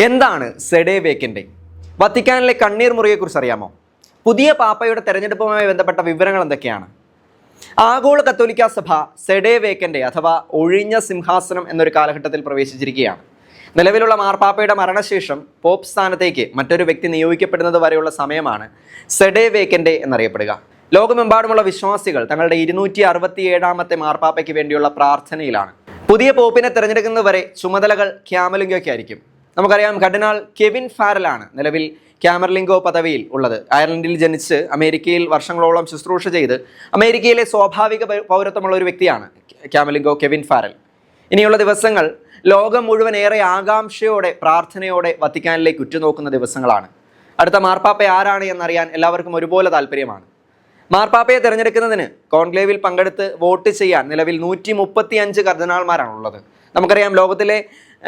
എന്താണ് സെഡേ വേക്കൻഡേ? വത്തിക്കാനിലെ കണ്ണീർ മുറിയെക്കുറിച്ച് അറിയാമോ? പുതിയ പാപ്പയുടെ തെരഞ്ഞെടുപ്പുമായി ബന്ധപ്പെട്ട വിവരങ്ങൾ എന്തൊക്കെയാണ്? ആഗോള കത്തോലിക്ക സഭ സെഡേ വേക്കൻഡേ അഥവാ ഒഴിഞ്ഞ സിംഹാസനം എന്നൊരു കാലഘട്ടത്തിൽ പ്രവേശിച്ചിരിക്കുകയാണ്. നിലവിലുള്ള മാർപ്പാപ്പയുടെ മരണശേഷം പോപ്പ് സ്ഥാനത്തേക്ക് മറ്റൊരു വ്യക്തി നിയോഗിക്കപ്പെടുന്നത് വരെയുള്ള സമയമാണ് സെഡേ വേക്കൻഡേ എന്നറിയപ്പെടുക. ലോകമെമ്പാടുമുള്ള വിശ്വാസികൾ തങ്ങളുടെ 267ാമത്തെ മാർപ്പാപ്പയ്ക്ക് വേണ്ടിയുള്ള പ്രാർത്ഥനയിലാണ്. പുതിയ പോപ്പിനെ തിരഞ്ഞെടുക്കുന്നതുവരെ ചുമതലകൾ ക്യാമലിംഗോയ്ക്കായിരിക്കും. നമുക്കറിയാം, കർദിനാൾ കെവിൻ ഫാരലാണ് നിലവിൽ ക്യാമർലിംഗോ പദവിയിൽ ഉള്ളത്. അയർലൻഡിൽ ജനിച്ച് അമേരിക്കയിൽ വർഷങ്ങളോളം ശുശ്രൂഷ ചെയ്ത് അമേരിക്കയിലെ സ്വാഭാവിക പൗരത്വമുള്ള ഒരു വ്യക്തിയാണ് ക്യാമർലിംഗോ കെവിൻ ഫാരൽ. ഇനിയുള്ള ദിവസങ്ങൾ ലോകം മുഴുവൻ ഏറെ ആകാംക്ഷയോടെ പ്രാർത്ഥനയോടെ വത്തിക്കാനിലേക്ക് ഉറ്റുനോക്കുന്ന ദിവസങ്ങളാണ്. അടുത്ത മാർപ്പാപ്പ ആരാണ് എന്നറിയാൻ എല്ലാവർക്കും ഒരുപോലെ താല്പര്യമാണ്. മാർപ്പാപ്പയെ തിരഞ്ഞെടുക്കുന്നതിന് കോൺക്ലേവിൽ പങ്കെടുത്ത് വോട്ട് ചെയ്യാൻ നിലവിൽ 135 കർദിനാൾമാരാണുള്ളത്. നമുക്കറിയാം,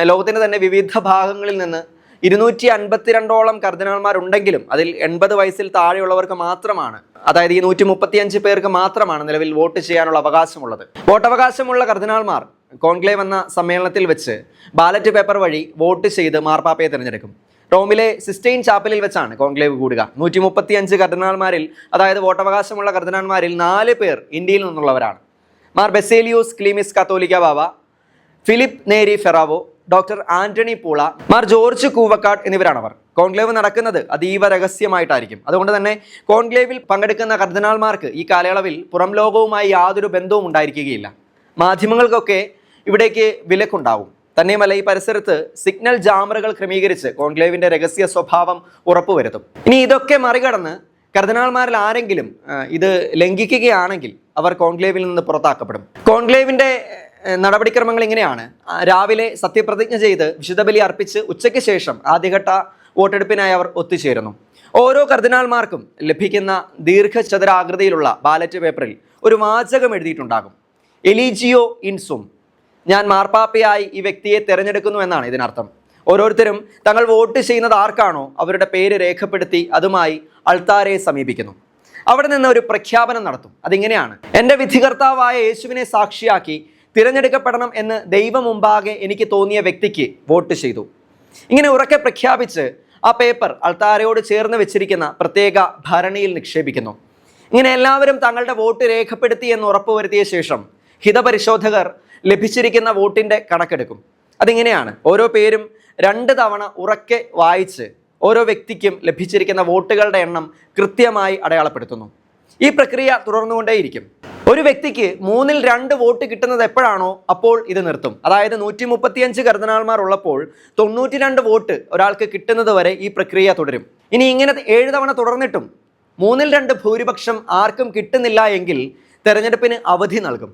ലോകത്തിൻ്റെ തന്നെ വിവിധ ഭാഗങ്ങളിൽ നിന്ന് 252ഓളം കർദിനാൾമാരുണ്ടെങ്കിലും അതിൽ 80 വയസ്സിൽ താഴെയുള്ളവർക്ക് മാത്രമാണ്, അതായത് ഈ 135 പേർക്ക് മാത്രമാണ് നിലവിൽ വോട്ട് ചെയ്യാനുള്ള അവകാശമുള്ളത്. വോട്ടവകാശമുള്ള കർദിനാൾമാർ കോൺക്ലേവ് എന്ന സമ്മേളനത്തിൽ വെച്ച് ബാലറ്റ് പേപ്പർ വഴി വോട്ട് ചെയ്ത് മാർപ്പാപ്പയെ തിരഞ്ഞെടുക്കും. റോമിലെ സിസ്റ്റൈൻ ചാപ്പലിൽ വെച്ചാണ് കോൺക്ലേവ് കൂടുക. 135 കർദിനാൾമാരിൽ, അതായത് വോട്ടവകാശമുള്ള കർദിനാൾമാരിൽ 4 പേർ ഇന്ത്യയിൽ നിന്നുള്ളവരാണ്. മാർ ബെസേലിയോസ് ക്ലീമിസ് കാത്തോലിക്ക ബാവ, ഫിലിപ്പ് നേരി ഫെറാവോ, ഡോക്ടർ ആന്റണി പൂള, മാർ ജോർജ് കൂവക്കാട് എന്നിവരാണവർ. കോൺക്ലേവ് നടക്കുന്നത് അതീവ രഹസ്യമായിട്ടായിരിക്കും. അതുകൊണ്ട് തന്നെ കോൺക്ലേവിൽ പങ്കെടുക്കുന്ന കർദിനാൾമാർക്ക് ഈ കാലയളവിൽ പുറം ലോകവുമായി യാതൊരു ബന്ധവും ഉണ്ടായിരിക്കുകയില്ല. മാധ്യമങ്ങൾക്കൊക്കെ ഇവിടേക്ക് വിലക്കുണ്ടാവും. തന്നെയുമല്ല, ഈ പരിസരത്ത് സിഗ്നൽ ജാമറുകൾ ക്രമീകരിച്ച് കോൺക്ലേവിന്റെ രഹസ്യ സ്വഭാവം ഉറപ്പുവരുത്തും. ഇനി ഇതൊക്കെ മറികടന്ന് കർദിനാൾമാരിൽ ആരെങ്കിലും ഇത് ലംഘിക്കുകയാണെങ്കിൽ അവർ കോൺക്ലേവിൽ നിന്ന് പുറത്താക്കപ്പെടും. കോൺക്ലേവിന്റെ നടപടിക്രമങ്ങൾ ഇങ്ങനെയാണ്. രാവിലെ സത്യപ്രതിജ്ഞ ചെയ്ത് വിശുദ്ധ ബലി അർപ്പിച്ച് ഉച്ചയ്ക്ക് ശേഷം ആദ്യഘട്ട വോട്ടെടുപ്പിനായി അവർ ഒത്തുചേരുന്നു. ഓരോ കർദിനാൾമാർക്കും ലഭിക്കുന്ന ദീർഘചതുരാകൃതിയിലുള്ള ബാലറ്റ് പേപ്പറിൽ ഒരു വാചകം എഴുതിയിട്ടുണ്ടാകും. എലീജിയോ ഇൻ സും, ഞാൻ മാർപ്പാപ്പയായി ഈ വ്യക്തിയെ തിരഞ്ഞെടുക്കുന്നു എന്നാണ് ഇതിനർത്ഥം. ഓരോരുത്തരും തങ്ങൾ വോട്ട് ചെയ്യുന്നത് ആർക്കാണോ അവരുടെ പേര് രേഖപ്പെടുത്തി അതുമായി അൾത്താരയെ സമീപിക്കുന്നു. അവിടെ നിന്ന് ഒരു പ്രഖ്യാപനം നടത്തും. അതിങ്ങനെയാണ്: എൻ്റെ വിധികർത്താവായ യേശുവിനെ സാക്ഷിയാക്കി തിരഞ്ഞെടുക്കപ്പെടണം എന്ന് ദൈവം മുമ്പാകെ എനിക്ക് തോന്നിയ വ്യക്തിക്ക് വോട്ട് ചെയ്തു. ഇങ്ങനെ ഉറക്കെ പ്രഖ്യാപിച്ച് ആ പേപ്പർ അൾത്താരയോട് ചേർന്ന് വെച്ചിരിക്കുന്ന പ്രത്യേക ഭരണിയിൽ നിക്ഷേപിക്കുന്നു. ഇങ്ങനെ എല്ലാവരും തങ്ങളുടെ വോട്ട് രേഖപ്പെടുത്തി എന്ന് ഉറപ്പുവരുത്തിയ ശേഷം ഹിതപരിശോധകർ ലഭിച്ചിരിക്കുന്ന വോട്ടിൻ്റെ കണക്കെടുക്കും. അതിങ്ങനെയാണ്: ഓരോ പേരും 2 തവണ ഉറക്കെ വായിച്ച് ഓരോ വ്യക്തിക്കും ലഭിച്ചിരിക്കുന്ന വോട്ടുകളുടെ എണ്ണം കൃത്യമായി അടയാളപ്പെടുത്തുന്നു. ഈ പ്രക്രിയ തുടർന്നുകൊണ്ടേയിരിക്കും. ഒരു വ്യക്തിക്ക് 3ൽ 2 വോട്ട് കിട്ടുന്നത് എപ്പോഴാണോ അപ്പോൾ ഇത് നിർത്തും. അതായത് 135 കർദിനാൾമാർ ഉള്ളപ്പോൾ 92 വോട്ട് ഒരാൾക്ക് കിട്ടുന്നത് വരെ ഈ പ്രക്രിയ തുടരും. ഇനി ഇങ്ങനെ 7 തവണ തുടർന്നിട്ടും 3ൽ 2 ഭൂരിപക്ഷം ആർക്കും കിട്ടുന്നില്ല എങ്കിൽ തെരഞ്ഞെടുപ്പിന് അവധി നൽകും.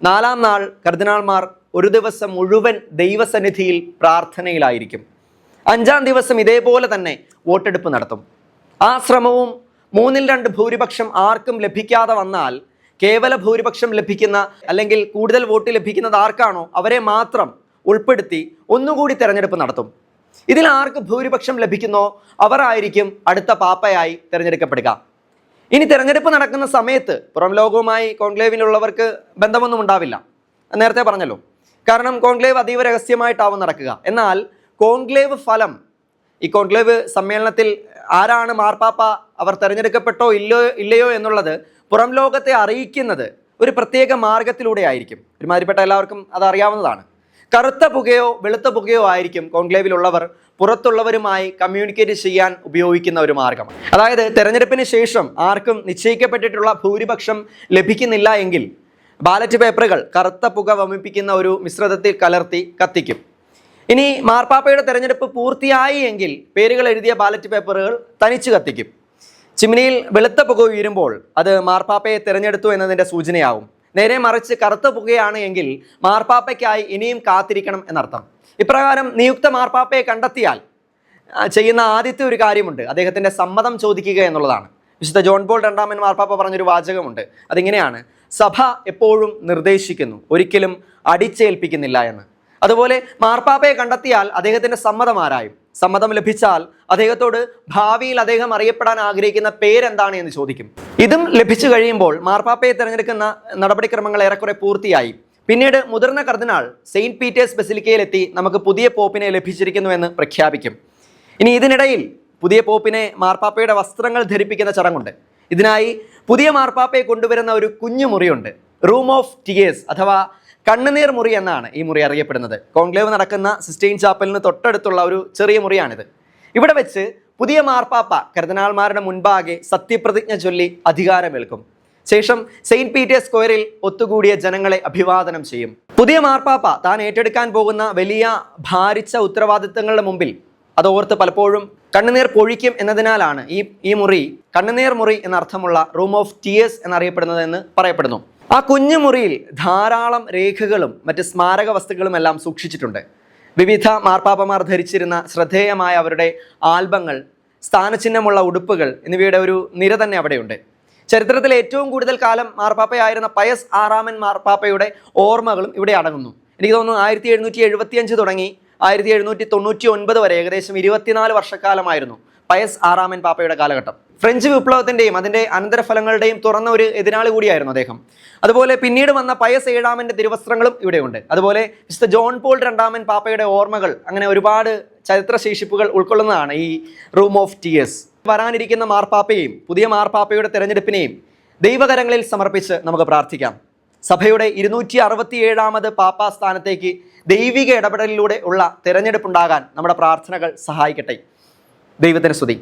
4ാം നാൾ കർദിനാൾമാർ ഒരു ദിവസം മുഴുവൻ ദൈവസന്നിധിയിൽ പ്രാർത്ഥനയിലായിരിക്കും. 5ാം ദിവസം ഇതേപോലെ തന്നെ വോട്ടെടുപ്പ് നടത്തും. ആ ശ്രമവും 3ൽ 2 ഭൂരിപക്ഷം ആർക്കും ലഭിക്കാതെ വന്നാൽ കേവല ഭൂരിപക്ഷം ലഭിക്കുന്ന അല്ലെങ്കിൽ കൂടുതൽ വോട്ട് ലഭിക്കുന്നത് ആർക്കാണോ അവരെ മാത്രം ഉൾപ്പെടുത്തി ഒന്നുകൂടി തെരഞ്ഞെടുപ്പ് നടത്തും. ഇതിൽ ആർക്ക് ഭൂരിപക്ഷം ലഭിക്കുന്നോ അവർ ആയിരിക്കും അടുത്ത പാപ്പയായി തിരഞ്ഞെടുക്കപ്പെടുക. ഇനി തെരഞ്ഞെടുപ്പ് നടക്കുന്ന സമയത്ത് പുറം ലോകവുമായി കോൺക്ലേവിലുള്ളവർക്ക് ബന്ധമൊന്നും ഉണ്ടാവില്ല, നേരത്തെ പറഞ്ഞല്ലോ. കാരണം കോൺക്ലേവ് അതീവ രഹസ്യമായിട്ടാവും നടക്കുക. എന്നാൽ കോൺക്ലേവ് ഫലം, ഈ കോൺക്ലേവ് സമ്മേളനത്തിൽ ആരാണ് മാർപ്പാപ്പ, അവർ തിരഞ്ഞെടുക്കപ്പെട്ടോ ഇല്ലയോ എന്നുള്ളത് പുറം ലോകത്തെ അറിയിക്കുന്നത് ഒരു പ്രത്യേക മാർഗത്തിലൂടെ ആയിരിക്കും. ഒരുമാതിരിപ്പെട്ട എല്ലാവർക്കും അത് അറിയാവുന്നതാണ്. കറുത്ത പുകയോ വെളുത്ത പുകയോ ആയിരിക്കും കോൺക്ലേവിലുള്ളവർ പുറത്തുള്ളവരുമായി കമ്മ്യൂണിക്കേറ്റ് ചെയ്യാൻ ഉപയോഗിക്കുന്ന ഒരു മാർഗം. അതായത് തെരഞ്ഞെടുപ്പിന് ശേഷം ആർക്കും നിശ്ചയിക്കപ്പെട്ടിട്ടുള്ള ഭൂരിപക്ഷം ലഭിക്കുന്നില്ല എങ്കിൽ ബാലറ്റ് പേപ്പറുകൾ കറുത്ത പുക വമിപ്പിക്കുന്ന ഒരു മിശ്രിതത്തിൽ കലർത്തി കത്തിക്കും. ഇനി മാർപ്പാപ്പയുടെ തെരഞ്ഞെടുപ്പ് പൂർത്തിയായി എങ്കിൽ പേരുകൾ എഴുതിയ ബാലറ്റ് പേപ്പറുകൾ തനിച്ച് കത്തിക്കും. ചിമ്മിനിയിൽ വെളുത്ത പുക ഉയരുമ്പോൾ അത് മാർപ്പാപ്പയെ തിരഞ്ഞെടുത്തു എന്നതിൻ്റെ സൂചനയാവും. നേരെ മറിച്ച് കറുത്ത പുകയാണ് എങ്കിൽ മാർപ്പാപ്പയ്ക്കായി ഇനിയും കാത്തിരിക്കണം എന്നർത്ഥം. ഇപ്രകാരം നിയുക്ത മാർപ്പാപ്പയെ കണ്ടെത്തിയാൽ ചെയ്യുന്ന ആദ്യത്തെ ഒരു കാര്യമുണ്ട്, അദ്ദേഹത്തിൻ്റെ സമ്മതം ചോദിക്കുക എന്നുള്ളതാണ്. വിശുദ്ധ ജോൺ പോൾ രണ്ടാമൻ മാർപ്പാപ്പ പറഞ്ഞൊരു വാചകമുണ്ട്. അതിങ്ങനെയാണ്: സഭ എപ്പോഴും നിർദ്ദേശിക്കുന്നു, ഒരിക്കലും അടിച്ചേൽപ്പിക്കുന്നില്ല എന്ന്. അതുപോലെ മാർപ്പാപ്പയെ കണ്ടെത്തിയാൽ അദ്ദേഹത്തിൻ്റെ സമ്മതം ആരായും. സമ്മതം ലഭിച്ചാൽ അദ്ദേഹത്തോട് ഭാവിയിൽ അദ്ദേഹം അറിയപ്പെടാൻ ആഗ്രഹിക്കുന്ന പേരെന്താണ് എന്ന് ചോദിക്കും. ഇതും ലഭിച്ചു കഴിയുമ്പോൾ മാർപ്പാപ്പയെ തിരഞ്ഞെടുക്കുന്ന നടപടിക്രമങ്ങൾ ഏറെക്കുറെ പൂർത്തിയായി. പിന്നീട് മുതിർന്ന കർദിനാൾ സെയിൻറ്റ് പീറ്റേഴ്സ് ബസിലിക്കയിലെത്തി നമുക്ക് പുതിയ പോപ്പിനെ ലഭിച്ചിരിക്കുന്നുവെന്ന് പ്രഖ്യാപിക്കും. ഇനി ഇതിനിടയിൽ പുതിയ പോപ്പിനെ മാർപ്പാപ്പയുടെ വസ്ത്രങ്ങൾ ധരിപ്പിക്കുന്ന ചടങ്ങുണ്ട്. ഇതിനായി പുതിയ മാർപ്പാപ്പയെ കൊണ്ടുവരുന്ന ഒരു കുഞ്ഞു മുറിയുണ്ട്. റൂം ഓഫ് ടിയേഴ്സ് അഥവാ കണ്ണുനീർ മുറി എന്നാണ് ഈ മുറി അറിയപ്പെടുന്നത്. കോൺക്ലേവ് നടക്കുന്ന സിസ്റ്റൈൻ ചാപ്പലിന് തൊട്ടടുത്തുള്ള ഒരു ചെറിയ മുറിയാണിത്. ഇവിടെ വെച്ച് പുതിയ മാർപ്പാപ്പ കർദിനാൾമാരുടെ മുൻപാകെ സത്യപ്രതിജ്ഞ ചൊല്ലി അധികാരമേൽക്കും. ശേഷം സെയിൻറ്റ് പീറ്റേഴ്സ് സ്ക്വയറിൽ ഒത്തുകൂടിയ ജനങ്ങളെ അഭിവാദനം ചെയ്യും. പുതിയ മാർപ്പാപ്പ താൻ ഏറ്റെടുക്കാൻ പോകുന്ന വലിയ ഭാരിച്ച ഉത്തരവാദിത്തങ്ങളുടെ മുമ്പിൽ അതോർത്ത് പലപ്പോഴും കണ്ണുനീർ പൊഴിക്കും എന്നതിനാലാണ് ഈ മുറി കണ്ണുനീർ മുറി എന്നർത്ഥമുള്ള റൂം ഓഫ് ടിയേഴ്സ് എന്നറിയപ്പെടുന്നതെന്ന് പറയപ്പെടുന്നു. ആ കുഞ്ഞു മുറിയിൽ ധാരാളം രേഖകളും മറ്റ് സ്മാരക വസ്തുക്കളും എല്ലാം സൂക്ഷിച്ചിട്ടുണ്ട്. വിവിധ മാർപ്പാപ്പമാർ ധരിച്ചിരുന്ന ശ്രദ്ധേയമായ അവരുടെ ആൽബങ്ങൾ, സ്ഥാനചിഹ്നമുള്ള ഉടുപ്പുകൾ എന്നിവയുടെ ഒരു നിര തന്നെ അവിടെയുണ്ട്. ചരിത്രത്തിൽ ഏറ്റവും കൂടുതൽ കാലം മാർപ്പാപ്പയായിരുന്ന പയസ് 6 മാർപ്പാപ്പയുടെ ഓർമ്മകളും ഇവിടെ അടങ്ങുന്നു. എനിക്ക് തോന്നുന്നു 1775 തുടങ്ങി 1799 വരെ ഏകദേശം 24 വർഷക്കാലമായിരുന്നു പയസ് 6 പാപ്പയുടെ കാലഘട്ടം. ഫ്രഞ്ച് വിപ്ലവത്തിൻ്റെയും അതിൻ്റെ അനന്തരഫലങ്ങളുടെയും തുറന്ന ഒരു എതിരാളി കൂടിയായിരുന്നു അദ്ദേഹം. അതുപോലെ പിന്നീട് വന്ന പയസ് 7 തിരുവസ്ത്രങ്ങളും ഇവിടെയുണ്ട്. അതുപോലെ വിശുദ്ധ ജോൺ പോൾ 2 പാപ്പയുടെ ഓർമ്മകൾ, അങ്ങനെ ഒരുപാട് ചരിത്രശേഷിപ്പുകൾ ഉൾക്കൊള്ളുന്നതാണ് ഈ റൂം ഓഫ് ടിയേഴ്സ്. വരാനിരിക്കുന്ന മാർപ്പാപ്പയെയും പുതിയ മാർപ്പാപ്പയുടെ തെരഞ്ഞെടുപ്പിനെയും ദൈവകരങ്ങളിൽ സമർപ്പിച്ച് നമുക്ക് പ്രാർത്ഥിക്കാം. സഭയുടെ 267 പാപ്പാ സ്ഥാനത്തേക്ക് ദൈവിക ഇടപെടലിലൂടെ ഉള്ള തെരഞ്ഞെടുപ്പുണ്ടാകാൻ നമ്മുടെ പ്രാർത്ഥനകൾ സഹായിക്കട്ടെ. ദൈവത്തിന് സ്തുതി.